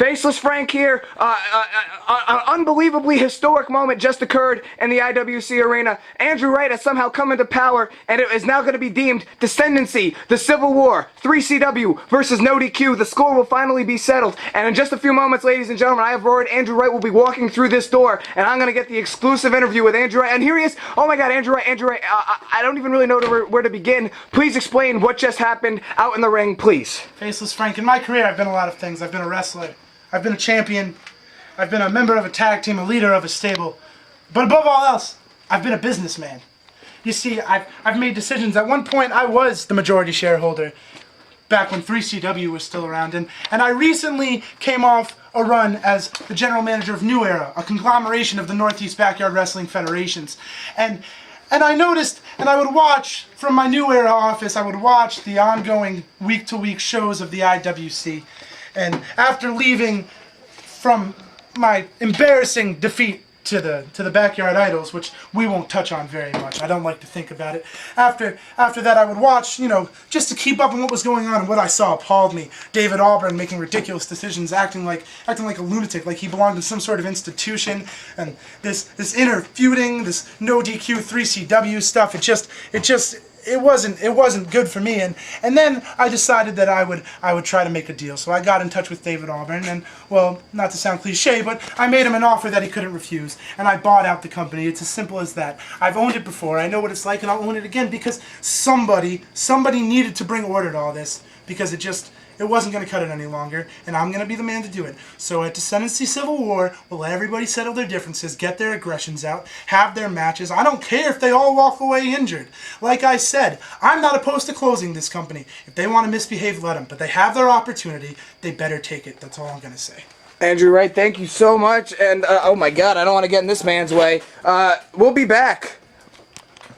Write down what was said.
Faceless Frank here. An unbelievably historic moment just occurred in the IWC arena. Andrew Wright has somehow come into power, and it is now going to be deemed Descendancy, the Civil War, 3CW versus No DQ. The score will finally be settled. And in just a few moments, ladies and gentlemen, I have roared Andrew Wright will be walking through this door, and I'm going to get the exclusive interview with Andrew Wright. And here he is. Oh my God, Andrew Wright, I don't even really know where to begin. Please explain what just happened out in the ring, please. Faceless Frank, in my career I've been a lot of things. I've been a wrestler, I've been a champion, I've been a member of a tag team, a leader of a stable, but above all else, I've been a businessman. You see, I've made decisions. At one point I was the majority shareholder, back when 3CW was still around, and I recently came off a run as the general manager of New Era, a conglomeration of the Northeast Backyard Wrestling Federations. And I noticed, and I would watch from my New Era office, I would watch the ongoing week-to-week shows of the IWC. And after leaving from my embarrassing defeat to the Backyard Idols, which we won't touch on very much, I don't like to think about it. After that, I would watch, you know, just to keep up on what was going on, and what I saw appalled me. David Auburn making ridiculous decisions, acting like a lunatic, like he belonged in some sort of institution, and this inner feuding, this no DQ 3CW stuff. It wasn't good for me, and then I decided that I would try to make a deal. So I got in touch with David Auburn, and, well, not to sound cliche, but I made him an offer that he couldn't refuse, and I bought out the company. It's as simple as that. I've owned it before, I know what it's like, and I'll own it again, because somebody needed to bring order to all this, because it wasn't going to cut it any longer, and I'm going to be the man to do it. So at Descendancy Civil War, we'll let everybody settle their differences, get their aggressions out, have their matches. I don't care if they all walk away injured. Like I said, I'm not opposed to closing this company. If they want to misbehave, let them. But they have their opportunity. They better take it. That's all I'm going to say. Andrew Wright, thank you so much. And, oh my God, I don't want to get in this man's way. We'll be back.